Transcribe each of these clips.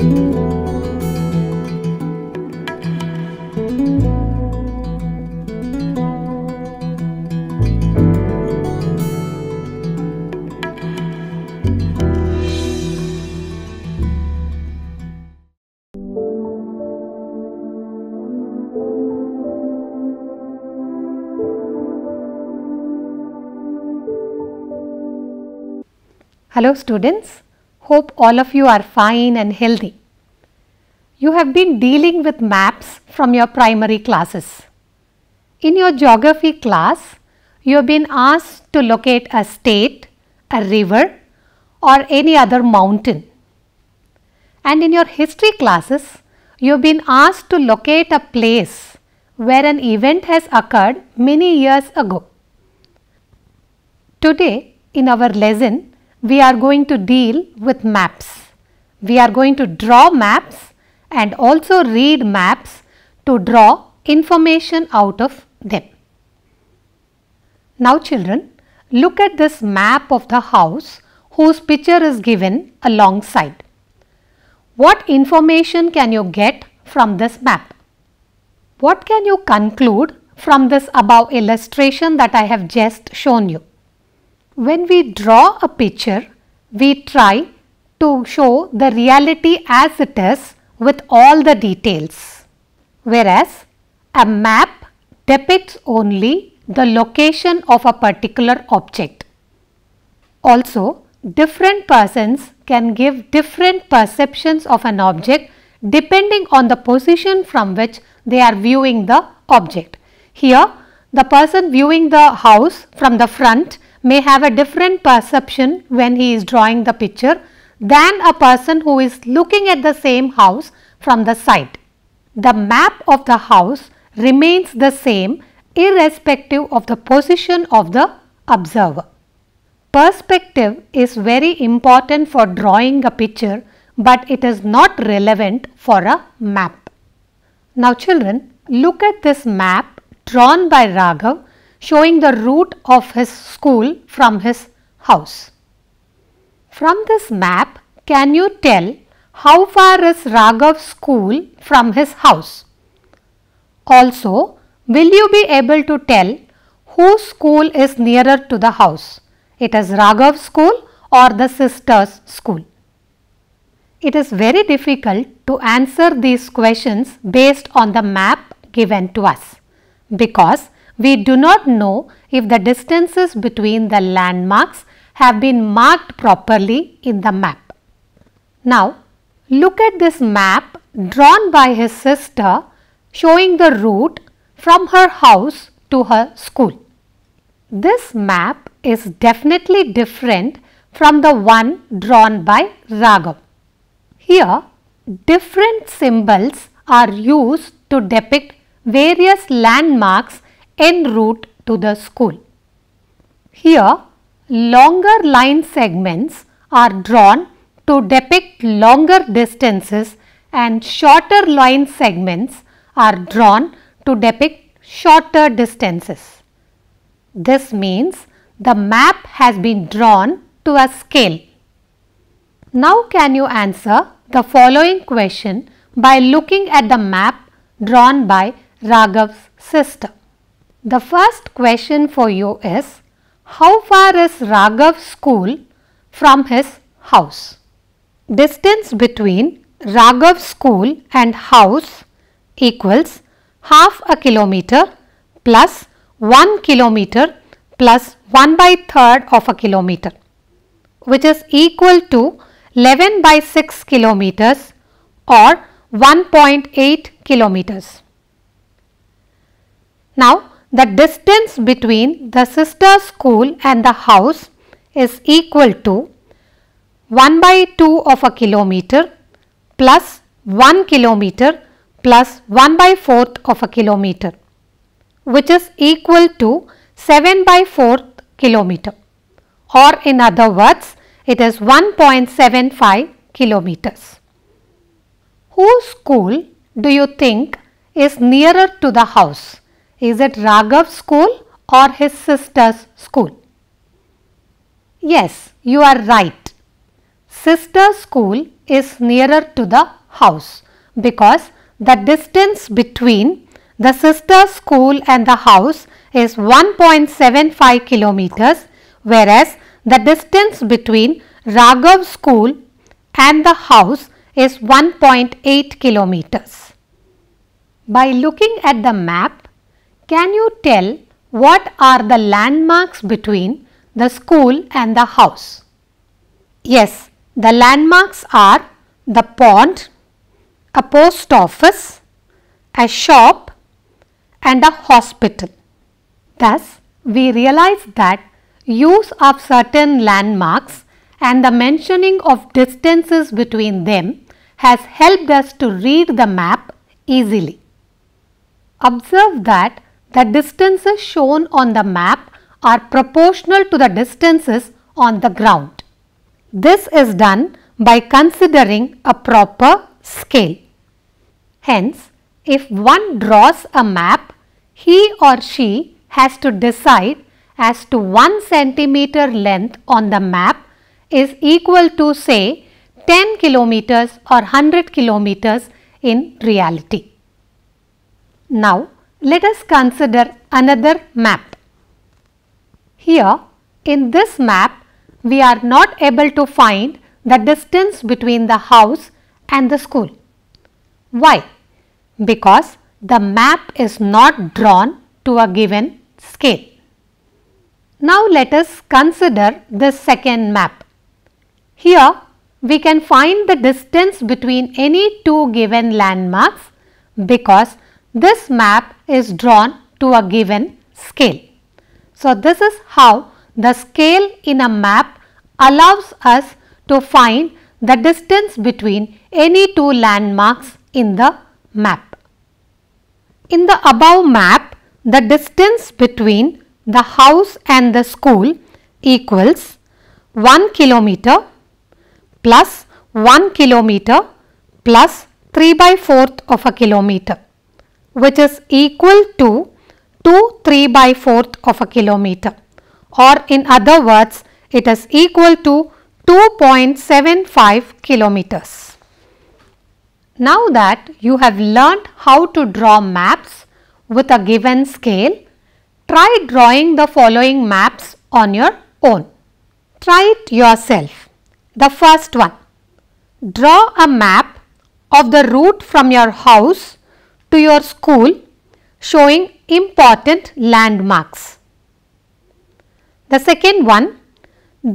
Hello students, hope all of you are fine and healthy. You have been dealing with maps from your primary classes. In your geography class, you have been asked to locate a state, a river or any other mountain. And in your history classes, you have been asked to locate a place where an event has occurred many years ago. Today in our lesson, we are going to deal with maps. We are going to draw maps and also read maps to draw information out of them. Now children, look at this map of the house whose picture is given alongside. What information can you get from this map? What can you conclude from this above illustration that I have just shown you? When we draw a picture, we try to show the reality as it is with all the details, whereas a map depicts only the location of a particular object. Also, different persons can give different perceptions of an object depending on the position from which they are viewing the object. Here, the person viewing the house from the front may have a different perception when he is drawing the picture than a person who is looking at the same house from the side. The map of the house remains the same irrespective of the position of the observer. Perspective is very important for drawing a picture, but it is not relevant for a map. Now children, look at this map drawn by Raghav showing the route of his school from his house. From this map, can you tell how far is Raghav's school from his house? Also, will you be able to tell whose school is nearer to the house? It is Raghav's school or the sister's school? It is very difficult to answer these questions based on the map given to us, because we do not know if the distances between the landmarks have been marked properly in the map. Now, look at this map drawn by his sister showing the route from her house to her school. This map is definitely different from the one drawn by Raghav. Here, different symbols are used to depict various landmarks en route to the school. Here, longer line segments are drawn to depict longer distances and shorter line segments are drawn to depict shorter distances. This means the map has been drawn to a scale. Now can you answer the following question by looking at the map drawn by Raghav's sister? The first question for you is, how far is Raghav's school from his house? Distance between Raghav's school and house equals half a kilometer plus 1 kilometer plus 1/3 of a kilometer, which is equal to 11 by 6 kilometers or 1.8 kilometers. Now, the distance between the sister school and the house is equal to 1/2 of a kilometer plus 1 kilometer plus 1/4 of a kilometer, which is equal to 7/4 kilometer, or in other words, it is 1.75 kilometers. Whose school do you think is nearer to the house? Is it Raghav's school or his sister's school? Yes, you are right. sister school is nearer to the house because the distance between the sister school and the house is 1.75 kilometers, whereas the distance between Raghav's school and the house is 1.8 kilometers. By looking at the map, can you tell what are the landmarks between the school and the house? Yes, the landmarks are the pond, a post office, a shop and a hospital. Thus, we realize that use of certain landmarks and the mentioning of distances between them has helped us to read the map easily. Observe that the distances shown on the map are proportional to the distances on the ground. This is done by considering a proper scale. Hence, if one draws a map, he or she has to decide as to 1 centimeter length on the map is equal to, say, 10 kilometers or 100 kilometers in reality. Now, let us consider another map. Here, in this map, we are not able to find the distance between the house and the school. Why? Because the map is not drawn to a given scale. Now, let us consider this second map. Here, we can find the distance between any two given landmarks because this map is drawn to a given scale. So, this is how the scale in a map allows us to find the distance between any two landmarks in the map. In the above map, the distance between the house and the school equals 1 kilometer plus 1 kilometer plus 3/4 of a kilometer, which is equal to 2 3/4 of a kilometer, or in other words, it is equal to 2.75 kilometers. Now that you have learnt how to draw maps with a given scale, try drawing the following maps on your own. Try it yourself. The first one, draw a map of the route from your house to your school showing important landmarks. The second one,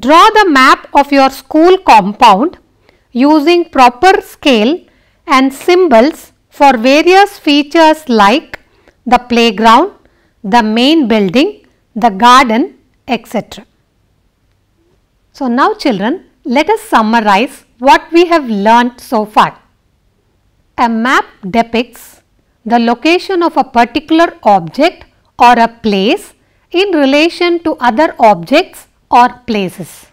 draw the map of your school compound using proper scale and symbols for various features like the playground, the main building, the garden, etc. So now children, let us summarize what we have learnt so far. A map depicts the location of a particular object or a place in relation to other objects or places.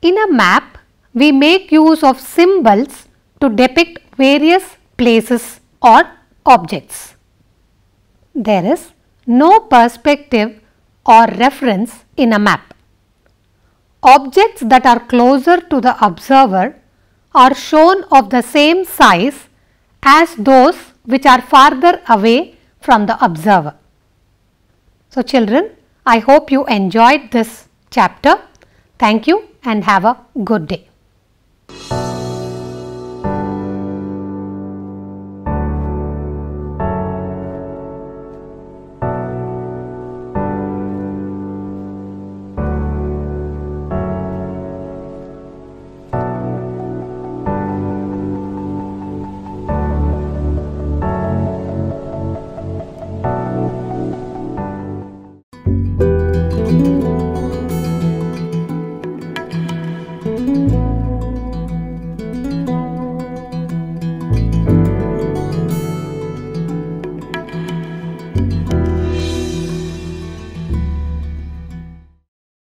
In a map, we make use of symbols to depict various places or objects. There is no perspective or reference in a map. Objects that are closer to the observer are shown of the same size as those which are farther away from the observer. So children, I hope you enjoyed this chapter. Thank you and have a good day.